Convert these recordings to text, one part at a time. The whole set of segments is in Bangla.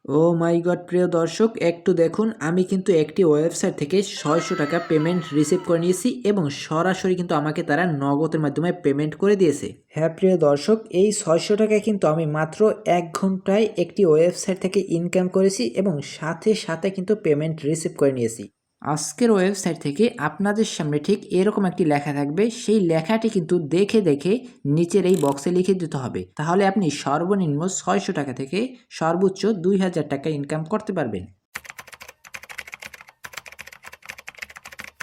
ও মাই গড প্রিয় দর্শক, একটু দেখুন, আমি কিন্তু একটি ওয়েবসাইট থেকে 600 টাকা পেমেন্ট রিসিভ করে নিয়েছি এবং সরাসরি কিন্তু আমাকে তারা নগদের মাধ্যমে পেমেন্ট করে দিয়েছে। হ্যাঁ প্রিয় দর্শক, এই 600 টাকা কিন্তু আমি মাত্র 1 ঘন্টায় একটি ওয়েবসাইট থেকে ইনকাম করেছি এবং সাথে সাথে কিন্তু পেমেন্ট রিসিভ করে নিয়েছি। আজকের ওয়েবসাইট থেকে আপনাদের সামনে ঠিক এরকম একটি লেখা থাকবে, সেই লেখাটি কিন্তু দেখে দেখে নিচের এই বক্সে লিখে দিতে হবে, তাহলে আপনি সর্বনিম্ন 600 টাকা থেকে সর্বোচ্চ 2000 টাকা ইনকাম করতে পারবেন।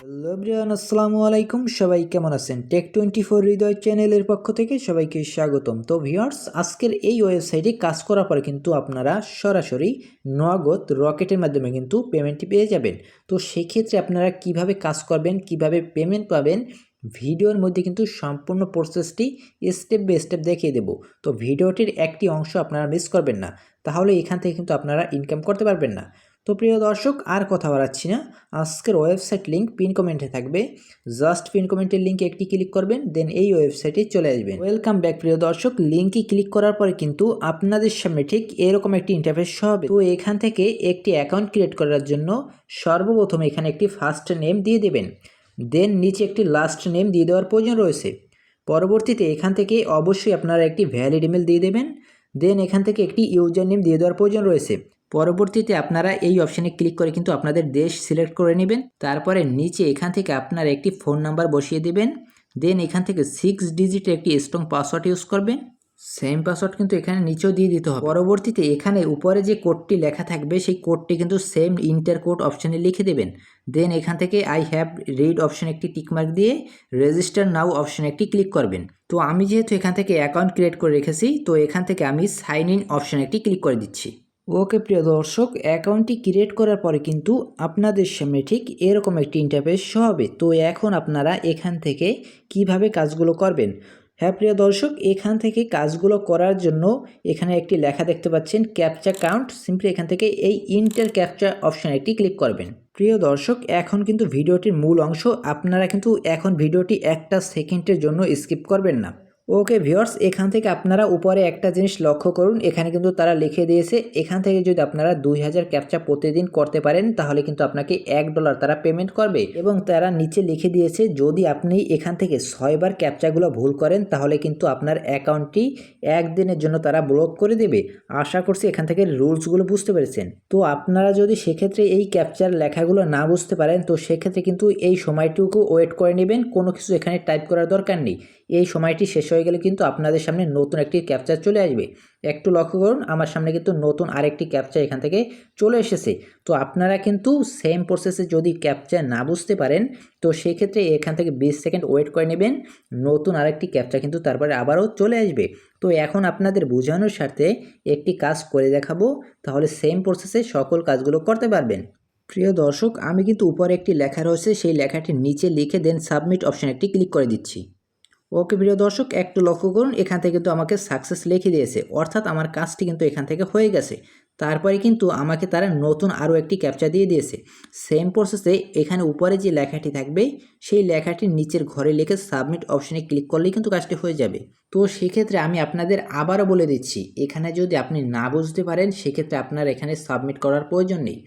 হ্যালো এভরিওয়ান, আসসালামু আলাইকুম। সবাই কেমন আছেন? টেক24 হৃদয় চ্যানেলের পক্ষ থেকে সবাইকে স্বাগতম। তো ভিউয়ার্স, আজকের এই ওয়েবসাইটে কাজ করার পরে কিন্তু আপনারা সরাসরি নগদ রকেটের মাধ্যমে কিন্তু পেমেন্টটি পেয়ে যাবেন। তো সেক্ষেত্রে আপনারা কিভাবে কাজ করবেন, কিভাবে পেমেন্ট পাবেন, ভিডিওর মধ্যে কিন্তু সম্পূর্ণ প্রসেসটি স্টেপ বাই স্টেপ দেখিয়ে দেব। তো ভিডিওটির একটি অংশ আপনারা মিস করবেন না, তাহলে এখান থেকে কিন্তু আপনারা ইনকাম করতে পারবেন না। তো প্রিয় দর্শক, আর কথা বাড়াচ্ছি না, আজকের ওয়েবসাইট লিঙ্ক পিন কমেন্টে থাকবে। জাস্ট পিন কমেন্টের লিঙ্কে একটি ক্লিক করবেন, দেন এই ওয়েবসাইটে চলে আসবেন। ওয়েলকাম ব্যাক প্রিয় দর্শক, লিঙ্কে ক্লিক করার পরে কিন্তু আপনাদের সামনে ঠিক এরকম একটি ইন্টারফেস হবে। তো এখান থেকে একটি অ্যাকাউন্ট ক্রিয়েট করার জন্য সর্বপ্রথম এখানে একটি ফার্স্ট নেম দিয়ে দেবেন, দেন নিচে একটি লাস্ট নেম দিয়ে দেওয়ার প্রয়োজন রয়েছে। পরবর্তীতে এখান থেকে অবশ্যই আপনারা একটি ভ্যালিড ইমেল দিয়ে দেবেন, দেন এখান থেকে একটি ইউজার নেম দিয়ে দেওয়ার প্রয়োজন রয়েছে। পরবর্তীতে আপনারা এই অপশানে ক্লিক করে কিন্তু আপনাদের দেশ সিলেক্ট করে নেবেন। তারপরে নিচে এখান থেকে আপনারা একটি ফোন নাম্বার বসিয়ে দেবেন, দেন এখান থেকে 6 ডিজিটের একটি স্ট্রং পাসওয়ার্ড ইউজ করবেন। সেম পাসওয়ার্ড কিন্তু এখানে নিচেও দিয়ে দিতে হবে। পরবর্তীতে এখানে উপরে যে কোডটি লেখা থাকবে সেই কোডটি কিন্তু সেম ইন্টার কোড অপশানে লিখে দেবেন। দেন এখান থেকে আই হ্যাভ রিড অপশানে একটি টিকমার্ক দিয়ে রেজিস্টার নাও অপশানে একটি ক্লিক করবেন। তো আমি যেহেতু এখান থেকে অ্যাকাউন্ট ক্রিয়েট করে রেখেছি, তো এখান থেকে আমি সাইন ইন অপশানে একটি ক্লিক করে দিচ্ছি। ওকে প্রিয় দর্শক, অ্যাকাউন্টটি ক্রিয়েট করার পরে কিন্তু আপনাদের সামনে ঠিক এরকম একটি ইন্টারফেস শো হবে। তো এখন আপনারা এখান থেকে কিভাবে কাজগুলো করবেন। হ্যাঁ প্রিয় দর্শক, এখান থেকে কাজগুলো করার জন্য এখানে একটি লেখা দেখতে পাচ্ছেন ক্যাপচা কাউন্ট, সিম্পলি এখান থেকে এই ইন্টার ক্যাপচা অপশানে একটি ক্লিক করবেন। প্রিয় দর্শক, এখন কিন্তু ভিডিওটির মূল অংশ, আপনারা কিন্তু এখন ভিডিওটি একটা সেকেন্ডের জন্য স্কিপ করবেন না। ওকে ভিউয়ার্স, এখান থেকে আপনারা উপরে একটা জিনিস লক্ষ্য করুন, এখানে কিন্তু তারা লিখে দিয়েছে এখান থেকে যদি আপনারা 2000 ক্যাপচা প্রতিদিন করতে পারেন তাহলে কিন্তু আপনাকে $1 তারা পেমেন্ট করবে, এবং তারা নিচে লিখে দিয়েছে যদি আপনি এখান থেকে 6বার ক্যাপচাগুলো ভুল করেন তাহলে কিন্তু আপনার অ্যাকাউন্টটি একদিনের জন্য তারা ব্লক করে দেবে। আশা করছি এখান থেকে রুলসগুলো বুঝতে পেরেছেন। তো আপনারা যদি সেক্ষেত্রে এই ক্যাপচার লেখাগুলো না বুঝতে পারেন, তো সেক্ষেত্রে কিন্তু এই সময়টুকু ওয়েট করে নেবেন, কোনো কিছু এখানে টাইপ করার দরকার নেই। এই সময়টি শেষ হয়ে গেলে কিন্তু আপনাদের সামনে নতুন একটি ক্যাপচার চলে আসবে। একটু লক্ষ্য করুন, আমার সামনে কিন্তু নতুন আরেকটি ক্যাপচার এখান থেকে চলে এসেছে। তো আপনারা কিন্তু সেম প্রসেসে যদি ক্যাপচার না বুঝতে পারেন, তো সেক্ষেত্রে এখান থেকে 20 সেকেন্ড ওয়েট করে নেবেন, নতুন আরেকটি ক্যাপচার কিন্তু তারপরে আবারও চলে আসবে। তো এখন আপনাদের বোঝানোর স্বার্থে একটি কাজ করে দেখাবো, তাহলে সেম প্রসেসে সকল কাজগুলো করতে পারবেন। প্রিয় দর্শক, আমি কিন্তু উপরে একটি লেখা রয়েছে, সেই লেখাটির নিচে লিখে দেন সাবমিট অপশানে একটি ক্লিক করে দিচ্ছি। ওকে প্রিয় দর্শক, একটু লক্ষ্য করুন, এখান থেকে কিন্তু আমাকে সাকসেস লিখে দিয়েছে, অর্থাৎ আমার কাজটি কিন্তু এখান থেকে হয়ে গেছে। তারপরে কিন্তু আমাকে তারা নতুন আরও একটি ক্যাপচা দিয়ে দিয়েছে। সেম প্রসেসে এখানে উপরে যে লেখাটি থাকবে সেই লেখাটির নিচের ঘরে লিখে সাবমিট অপশানে ক্লিক করলেই কিন্তু কাজটি হয়ে যাবে। তো সেক্ষেত্রে আমি আপনাদের আবারও বলে দিচ্ছি, এখানে যদি আপনি না বুঝতে পারেন সেক্ষেত্রে আপনার এখানে সাবমিট করার প্রয়োজন নেই।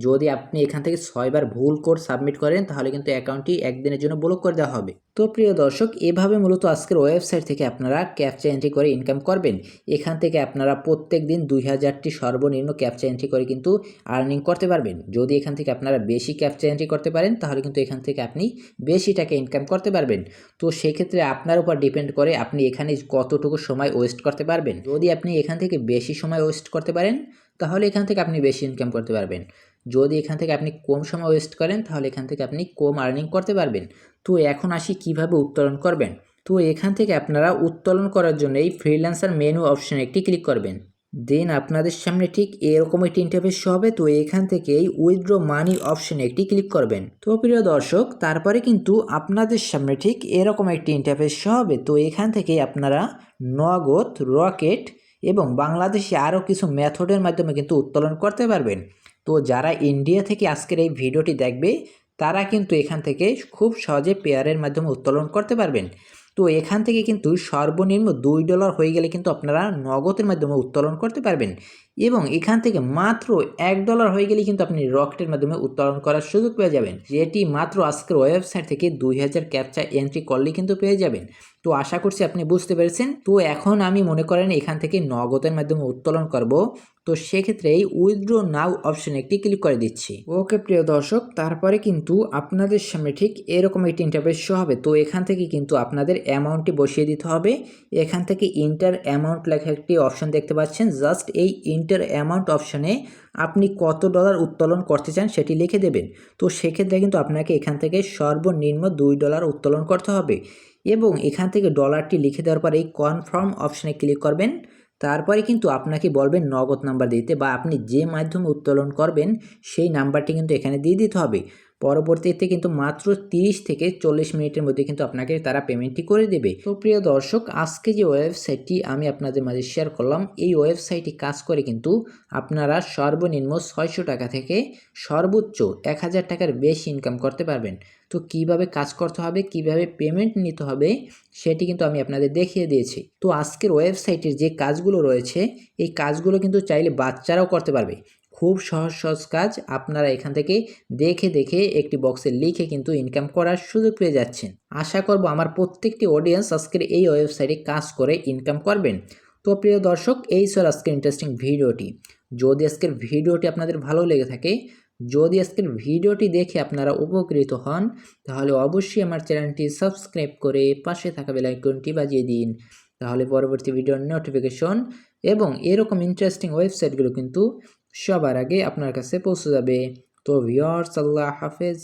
যদি আপনি এখান থেকে 6বার ভুল কোড সাবমিট করেন তাহলে কিন্তু অ্যাকাউন্টটি একদিনের জন্য ব্লক করে দেওয়া হবে। তো প্রিয় দর্শক, এভাবে মূলত আজকের ওয়েবসাইট থেকে আপনারা ক্যাপচা এন্ট্রি করে ইনকাম করবেন। এখান থেকে আপনারা প্রত্যেক দিন 2000টি সর্বনিম্ন ক্যাপচা এন্ট্রি করে কিন্তু আর্নিং করতে পারবেন। যদি এখান থেকে আপনারা বেশি ক্যাপচা এন্ট্রি করতে পারেন তাহলে কিন্তু এখান থেকে আপনি বেশি টাকা ইনকাম করতে পারবেন। তো সেক্ষেত্রে আপনার উপর ডিপেন্ড করে আপনি এখানে কতটুকু সময় ওয়েস্ট করতে পারবেন। যদি আপনি এখান থেকে বেশি সময় ওয়েস্ট করতে পারেন তাহলে এখান থেকে আপনি বেশি ইনকাম করতে পারবেন। যদি এখান থেকে আপনি কম সময় ওয়েস্ট করেন তাহলে এখান থেকে আপনি কম আর্নিং করতে পারবেন। তো এখন আসি কিভাবে উত্তোলন করবেন। তো এখান থেকে আপনারা উত্তোলন করার জন্য এই ফ্রিল্যান্সার মেনু অপশানে একটি ক্লিক করবেন, দেন আপনাদের সামনে ঠিক এরকম একটি ইন্টারফেস হবে। তো এখান থেকে এই উইথড্র মানি অপশানে একটি ক্লিক করবেন। তো প্রিয় দর্শক, তারপরে কিন্তু আপনাদের সামনে ঠিক এরকম একটি ইন্টারফেস হবে। তো এখান থেকে আপনারা নগদ, রকেট এবং বাংলাদেশি আরও কিছু মেথডের মাধ্যমে কিন্তু উত্তোলন করতে পারবেন। তো যারা ইন্ডিয়া থেকে আজকের এই ভিডিওটি দেখবে তারা কিন্তু এখান থেকে খুব সহজে পেয়ারের মাধ্যমে উত্তোলন করতে পারবেন। তো এখান থেকে কিন্তু সর্বনিম্ন $2 হয়ে গেলে কিন্তু আপনারা নগদের মাধ্যমে উত্তোলন করতে পারবেন এবং এখান থেকে মাত্র $1 হয়ে গেলে কিন্তু আপনি রকেটের মাধ্যমে উত্তোলন করার সুযোগ পেয়ে যাবেন, যেটি মাত্র আজকের ওয়েবসাইট থেকে 2000 ক্যাপচা এন্ট্রি করলেই কিন্তু পেয়ে যাবেন। তো আশা করছি আপনি বুঝতে পেরেছেন। তো এখন আমি মনে করেন এখান থেকে নগদের মাধ্যমে উত্তোলন করব, তো সেক্ষেত্রে এই উইথড্র নাও অপশনে একটি ক্লিক করে দিচ্ছি। ওকে প্রিয় দর্শক, তারপরে কিন্তু আপনাদের সামনে ঠিক এরকম একটি ইন্টারফেস শো হবে। তো এখান থেকে কিন্তু আপনাদের অ্যামাউন্টটি বসিয়ে দিতে হবে। এখান থেকে ইন্টার অ্যামাউন্ট লেখা একটি অপশন দেখতে পাচ্ছেন। জাস্ট এই ইন্টার অ্যামাউন্ট অপশনে আপনি কত ডলার উত্তোলন করতে চান সেটি লিখে দেবেন। তো সেক্ষেত্রে কিন্তু আপনাকে এখান থেকে সর্বনিম্ন $2 উত্তোলন করতে হবে এবং এখান থেকে ডলারটি লিখে দেওয়ার পর এই কনফার্ম অপশনে ক্লিক করবেন। তারপরে কিন্তু আপনাকে বলবেন নগদ নাম্বার দিতে বা আপনি যে মাধ্যমে উত্তোলন করবেন সেই নাম্বারটি কিন্তু এখানে দিয়ে দিতে হবে। পরবর্তীতে কিন্তু মাত্র 30 থেকে 40 মিনিটের মধ্যে কিন্তু আপনাকে তারা পেমেন্টটি করে দেবে। তো প্রিয় দর্শক, আজকে যে ওয়েবসাইটটি আমি আপনাদের মাঝে শেয়ার করলাম, এই ওয়েবসাইটটি কাজ করে কিন্তু আপনারা সর্বনিম্ন 600 টাকা থেকে সর্বোচ্চ 1000 টাকার বেশি ইনকাম করতে পারবেন। তো কিভাবে কাজ করতে হবে, কিভাবে পেমেন্ট নিতে হবে সেটি কিন্তু আমি আপনাদের দেখিয়ে দিয়েছি। তো আজকের ওয়েবসাইটের যে কাজগুলো রয়েছে এই কাজগুলো কিন্তু চাইলে বাচ্চারাও করতে পারবে। খুব সহজ সহজ কাজ আপনারা এখান থেকে দেখে দেখে একটি বক্সে লিখে কিন্তু ইনকাম করার সুযোগ পেয়ে যাচ্ছেন। আশা করব আমার প্রত্যেকটি অডিয়েন্স আজকের এই ওয়েবসাইটে কাজ করে ইনকাম করবেন। তো প্রিয় দর্শক, এই ছিল আজকের ইন্টারেস্টিং ভিডিওটি। যদি আজকের ভিডিওটি আপনাদের ভালো লেগে থাকে, যদি আজকের ভিডিওটি দেখে আপনারা উপকৃত হন, তাহলে অবশ্যই আমার চ্যানেলটি সাবস্ক্রাইব করে পাশে থাকা বেল আইকনটি বাজিয়ে দিন। তাহলে পরবর্তী ভিডিওর নোটিফিকেশন এবং এরকম ইন্টারেস্টিং ওয়েবসাইটগুলো কিন্তু সবার আগে আপনার কাছে পৌঁছে যাবে। তো ভিউয়ার্স, আল্লাহ হাফেজ।